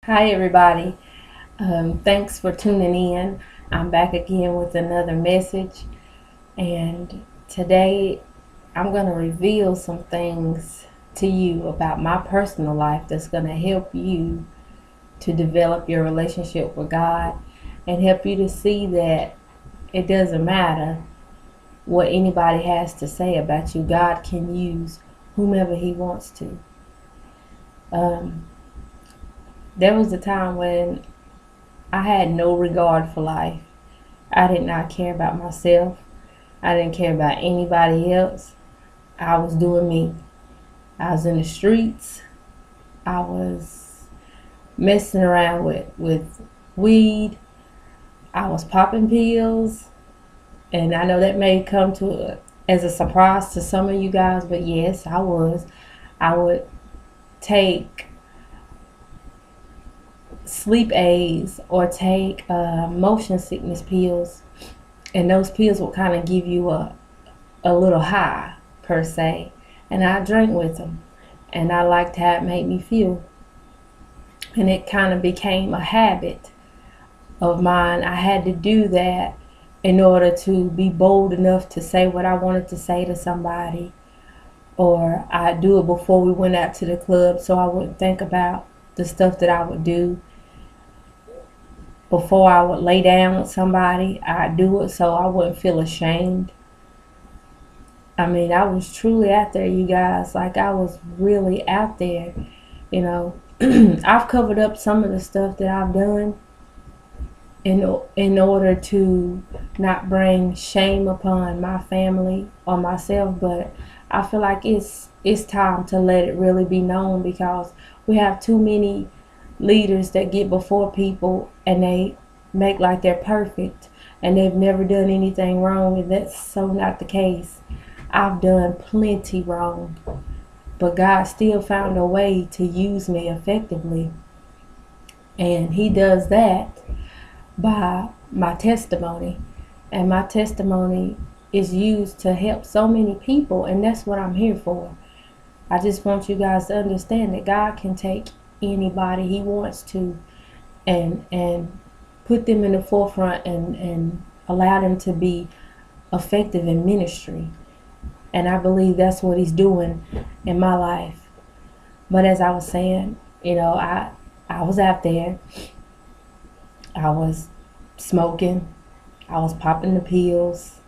Hi, everybody. Thanks for tuning in. I'm back again with another message, and today I'm going to reveal some things to you about my personal life that's going to help you to develop your relationship with God and help you to see that it doesn't matter what anybody has to say about you. God can use whomever He wants to. Um, there was a time when I had no regard for life. I did not care about myself. I didn't care about anybody else. I was doing me. I was in the streets. I was messing around with weed. I was popping pills. And I know that may come as a surprise to some of you guys, but yes, I was. I would take sleep aids or take motion sickness pills, and those pills will kind of give you a little high per se, and I drank with them, and I liked how it made me feel, and it kind of became a habit of mine. I had to do that in order to be bold enough to say what I wanted to say to somebody, or I'd do it before we went out to the club so I wouldn't think about the stuff that I would do. Before I would lay down with somebody, I'd do it so I wouldn't feel ashamed. I mean, I was truly out there, you guys. Like, I was really out there, you know. I've covered up some of the stuff that I've done in order to not bring shame upon my family or myself, but I feel like it's time to let it really be known, because we have too many leaders that get before people and they make like they're perfect and they've never done anything wrong, and that's so not the case. I've done plenty wrong, but God still found a way to use me effectively, and He does that by my testimony. And my testimony is used to help so many people, and that's what I'm here for. I just want you guys to understand that God can take anybody He wants to and put them in the forefront and allow them to be effective in ministry. And I believe that's what He's doing in my life. But as I was saying, I was out there. I was smoking. I was popping the pills.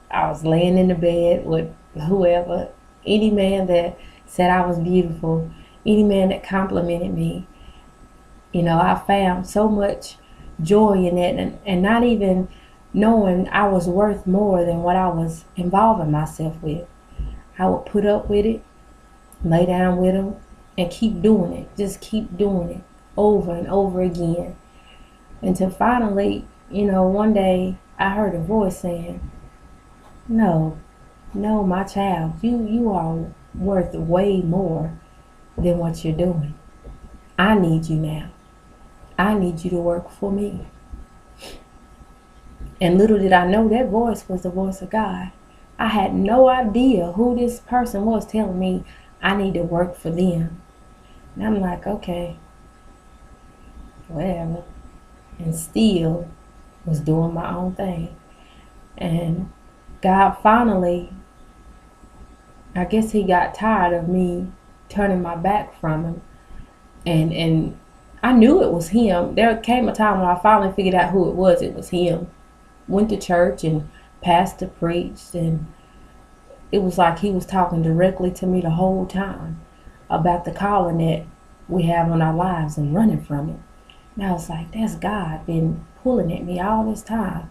I was laying in the bed with whoever, any man that said I was beautiful, any man that complimented me. I found so much joy in it, and not even knowing I was worth more than what I was involving myself with. I would put up with it, lay down with them, and keep doing it. Just keep doing it over and over again. Until finally, one day I heard a voice saying, no, no, my child, you are worth way more than what you're doing. I need you now. I need you to work for me. And little did I know that voice was the voice of God. I had no idea who this person was telling me I need to work for them. And I'm like, okay, whatever. And still was doing my own thing. And God finally, I guess He got tired of me turning my back from Him. And I knew it was Him. There came a time when I finally figured out who it was. It was Him. Went to church and pastor preached, and it was like He was talking directly to me the whole time about the calling that we have on our lives and running from it. And I was like, that's God been pulling at me all this time.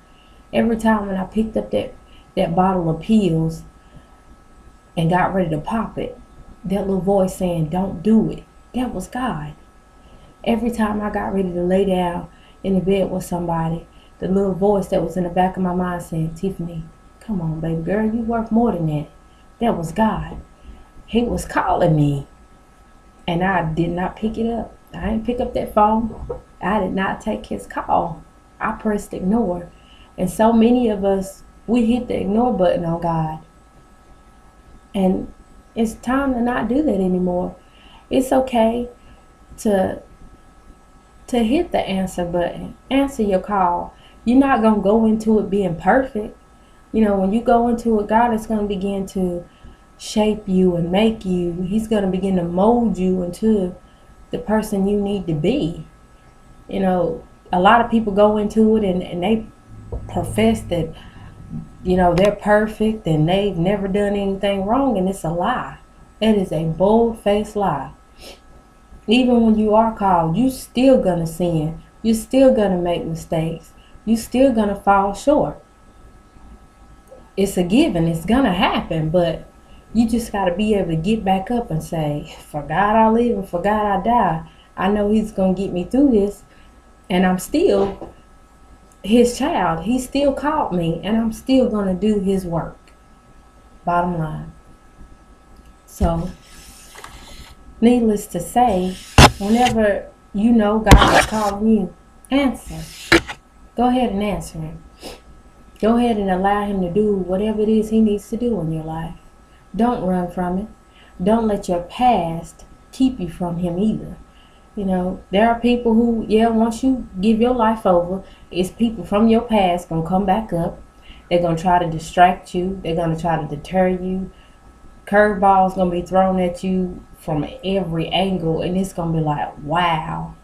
Every time when I picked up that bottle of pills and got ready to pop it, that little voice saying, don't do it, that was God. Every time I got ready to lay down in the bed with somebody, the little voice that was in the back of my mind saying, Tiffany, come on, baby girl, you worth more than that. That was God. He was calling me, and I did not pick it up. I didn't pick up that phone. I did not take His call. I pressed ignore. And so many of us, we hit the ignore button on God. And it's time to not do that anymore. It's okay to to hit the answer button. Answer your call. You're not going to go into it being perfect. You know, when you go into it, God is going to begin to shape you and make you. He's going to begin to mold you into the person you need to be. You know, a lot of people go into it and they profess that, you know, they're perfect and they've never done anything wrong, and it's a lie. It is a bold-faced lie. Even when you are called, you still gonna sin. You're still gonna make mistakes. You still gonna fall short. It's a given. It's gonna happen, but you just gotta be able to get back up and say, for God I live and for God I die. I know He's gonna get me through this, and I'm still His child. He still called me, and I'm still gonna do His work. Bottom line. So, needless to say, whenever you know God is calling you, answer. Go ahead and answer Him. Go ahead and allow Him to do whatever it is He needs to do in your life. Don't run from it. Don't let your past keep you from Him either. You know, there are people who, once you give your life over, it's people from your past going to come back up. They're going to try to distract you. They're going to try to deter you. Curveballs going to be thrown at you from every angle, and it's going to be like, wow.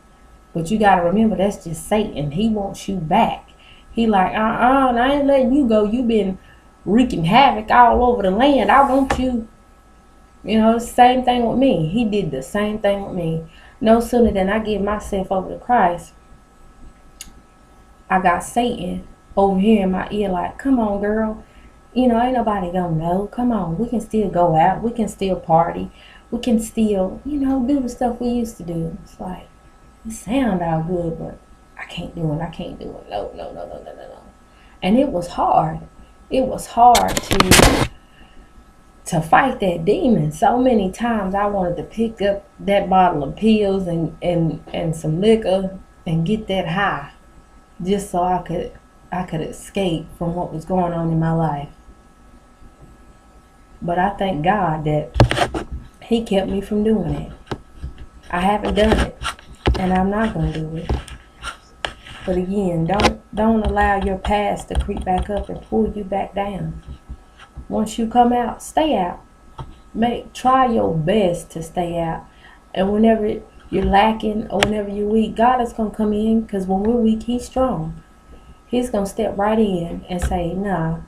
But you got to remember, that's just Satan. He wants you back. He like, I ain't letting you go. You been wreaking havoc all over the land. I want you. You know, it's the same thing with me. He did the same thing with me. No sooner than I give myself over to Christ, I got Satan over here in my ear like, come on, girl. You know, ain't nobody gonna know. Come on, we can still go out. We can still party. We can still, you know, do the stuff we used to do. It's like, it sound all good, but I can't do it. I can't do it. No. And it was hard. It was hard to fight that demon. So many times I wanted to pick up that bottle of pills and some liquor and get that high, just so I could escape from what was going on in my life. But I thank God that He kept me from doing it. I haven't done it, and I'm not going to do it. But again, don't allow your past to creep back up and pull you back down. Once you come out, stay out. Try your best to stay out. And whenever you're lacking or whenever you're weak, God is going to come in, because when we're weak, He's strong. He's going to step right in and say, nah,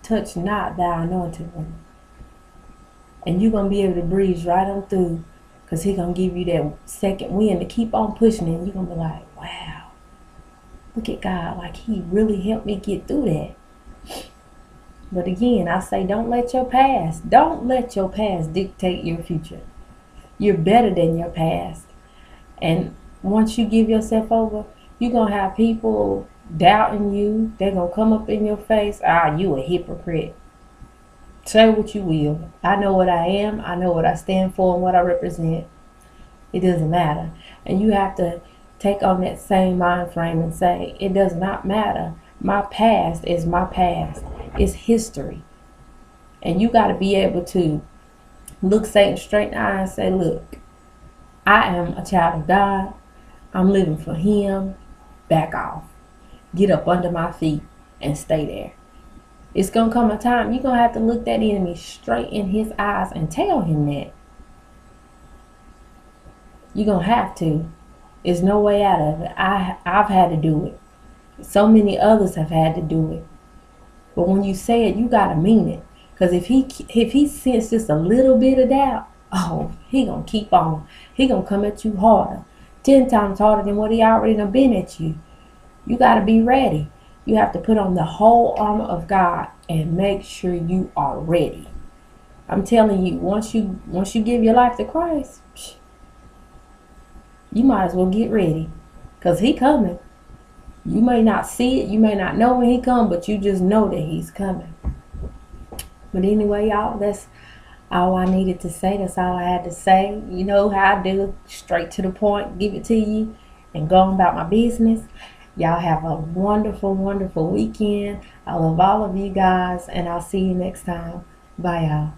touch not thy anointed one. And you're going to be able to breeze right on through, because He's going to give you that second wind to keep on pushing it. And you're going to be like, wow, look at God. Like, He really helped me get through that. But again, I say, don't let your past dictate your future. You're better than your past. And once you give yourself over, you're going to have people doubting you. They're going to come up in your face. You a hypocrite. Say what you will. I know what I am. I know what I stand for and what I represent. It doesn't matter. And you have to take on that same mind frame and say, it does not matter. My past is my past. It's history. And you got to be able to look Satan straight in the eye and say, look, I am a child of God. I'm living for Him. Back off. Get up under my feet and stay there. It's going to come a time you're going to have to look that enemy straight in his eyes and tell him that. You're going to have to. There's no way out of it. I've had to do it. So many others have had to do it. But when you say it, you got to mean it. Because if he senses just a little bit of doubt, He going to keep on. He going to come at you harder. 10 times harder than what he already done been at you. You got to be ready. You have to put on the whole armor of God and make sure you are ready. I'm telling you, once you give your life to Christ, you might as well get ready. Because He coming. You may not see it. You may not know when He come, but you just know that He's coming. But anyway, y'all, that's all I needed to say. That's all I had to say. You know how I do. Straight to the point. Give it to you and go on about my business. Y'all have a wonderful, wonderful weekend. I love all of you guys, and I'll see you next time. Bye, y'all.